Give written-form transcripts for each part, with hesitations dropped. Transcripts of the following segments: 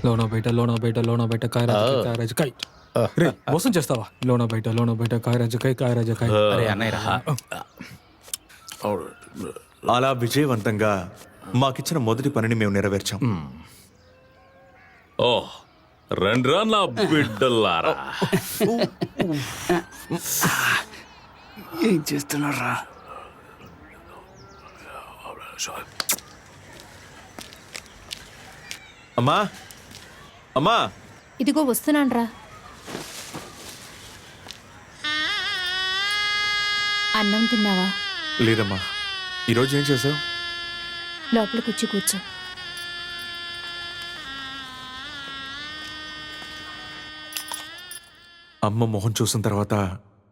లోన బయట కాయ రాజ కాయ రే మోసం చేస్తావా? లోన బయట కాయ రాజ కాయ. అరే అన్నయ్య రా. అలా విజయవంతంగా మాకిచ్చిన మొదటి పనిని మేము నెరవేర్చాం. ఓ రండ్రా నా బిడ్డల్లారా. ఏం చేస్తున్నారా? అమ్మా అమ్మా, ఇదిగో వస్తున్నాన్రా. అన్నం తిన్నావా? లేదమ్మా. ఈరోజు ఏం చేసావు? లోపలికి వచ్చి కూర్చో. అమ్మ మొహం చూసిన తర్వాత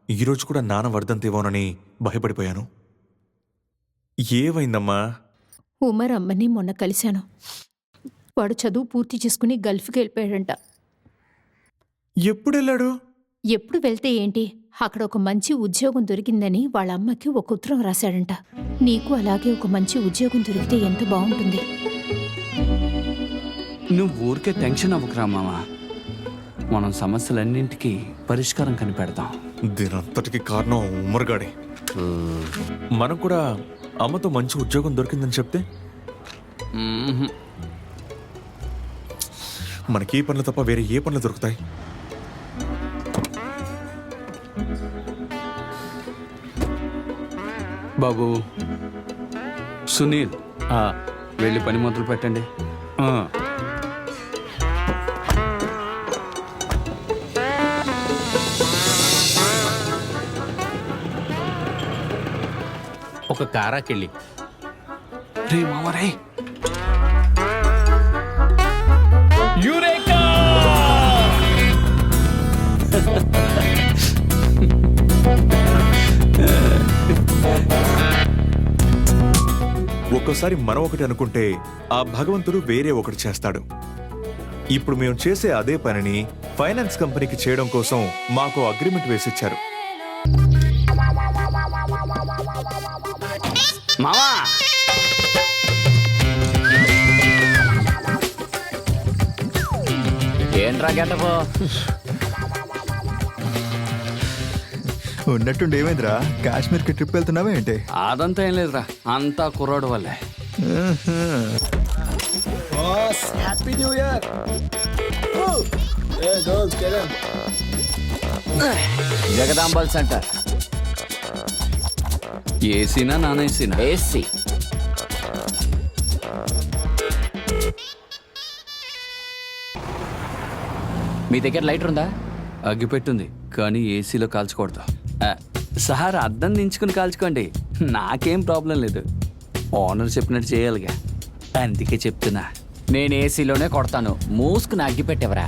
ఈరోజు కూడా నాన్న వర్ధంతేమోనని భయపడిపోయాను. ఏమైందమ్మా? ఉమర్ అమ్మని మొన్న కలిశాను. వాడు చదువు పూర్తి చేసుకుని గల్ఫ్కి వెళ్ళిపోయాడంట. ఎప్పుడెళ్ళాడు? ఎప్పుడు వెళ్తే ఏంటి, అక్కడ ఒక మంచి ఉద్యోగం దొరికిందని వాళ్ళ అమ్మకి ఒక ఉత్తరం రాశాడంట. నీకు అలాగే ఒక మంచి ఉద్యోగం దొరికితే ఎంత బాగుంటుంది. నువ్వు ఊరికే టెన్షన్ అవ్వకురా మామా. మనం సమస్యలన్నింటికీ పరిష్కారం కనిపెడతాం. దీనంతటికి కారణం ఉమ్మర్గాడే. మనం కూడా అమ్మతో మంచి ఉద్యోగం దొరికిందని చెప్తే మనకి ఈ పనులు తప్ప వేరే ఏ పనులు దొరుకుతాయి? బాబు సునీల్, వెళ్ళి పని మొదలు పెట్టండి. ఒక కారాకెళ్ళి రే మామ రే. యూరేకా! ఒక్కోసారి మనం ఒకటి అనుకుంటే ఆ భగవంతుడు వేరే ఒకటి చేస్తాడు. ఇప్పుడు మేము చేసే అదే పనిని ఫైనాన్స్ కంపెనీకి చేయడం కోసం మాకు అగ్రిమెంట్ వేసిచ్చారు. మామా ఏంట్రా గెటపో? ఉన్నట్టుండి ఏమైందిరా? కాశ్మీర్కి ట్రిప్ వెళ్తున్నావా ఏంటి? అదంతా ఏం లేదురా, అంతా కుర్రాడు వల్లే. Happy new year. Jagadambal centre. ఏసీనా నాన్ ఏసీనా? ఏసీ. మీ దగ్గర లైటర్ ఉందా? అగ్గిపెట్టుంది కానీ ఏసీలో కాల్చకూడదు. సార్ అద్దం దించుకుని కాల్చుకోండి, నాకేం ప్రాబ్లం లేదు. ఓనర్ చెప్పినట్టు చేయాలిగా, అందుకే చెప్తున్నా. నేను ఏసీలోనే కొడతాను, మూసుకుని అగ్గి పెట్టేవరా.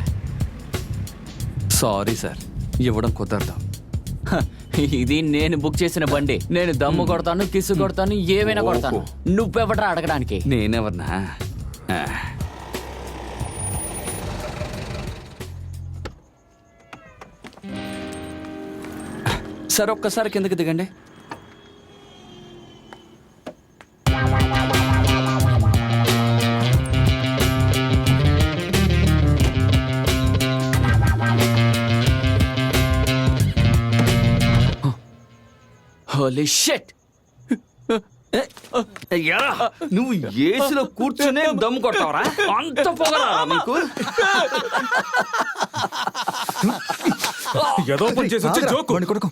సారీ సార్, ఇవ్వడం కుదరదు. ఇది నేను బుక్ చేసిన బండి. నేను దమ్ము కొడతాను, కిస్సు కొడతాను, ఏమైనా కొడతాను. నువ్వెవడరా అడగడానికి? నేనెవరనా? సార్ ఒక్కసారి కిందకి దిగండి. Holy shit! నువ్వు ఏసీలో కూర్చునే దమ్ము కొడతావరా? అంత పొగరా నీకు? ఏదో పని చేసి వచ్చి జోకు. కొడుకు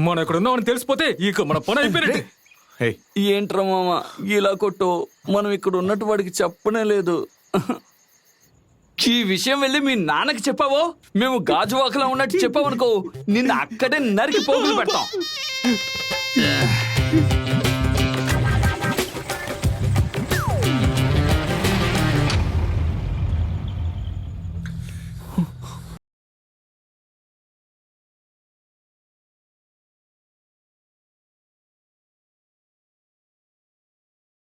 మనం ఇక్కడ ఉన్నామని తెలిసిపోతే ఇక మన పని అయిపోయినట్టే. ఏంట్రా మామ ఇలా కొట్టు? మనం ఇక్కడ ఉన్నట్టు వాడికి చెప్పనే లేదు. ఈ విషయం వెళ్ళి మీ నాన్నకి చెప్పావో, మేము గాజువాకలా ఉన్నట్టు చెప్పావనుకో, నిన్ను అక్కడే నరికి పోగులు పెడతాం.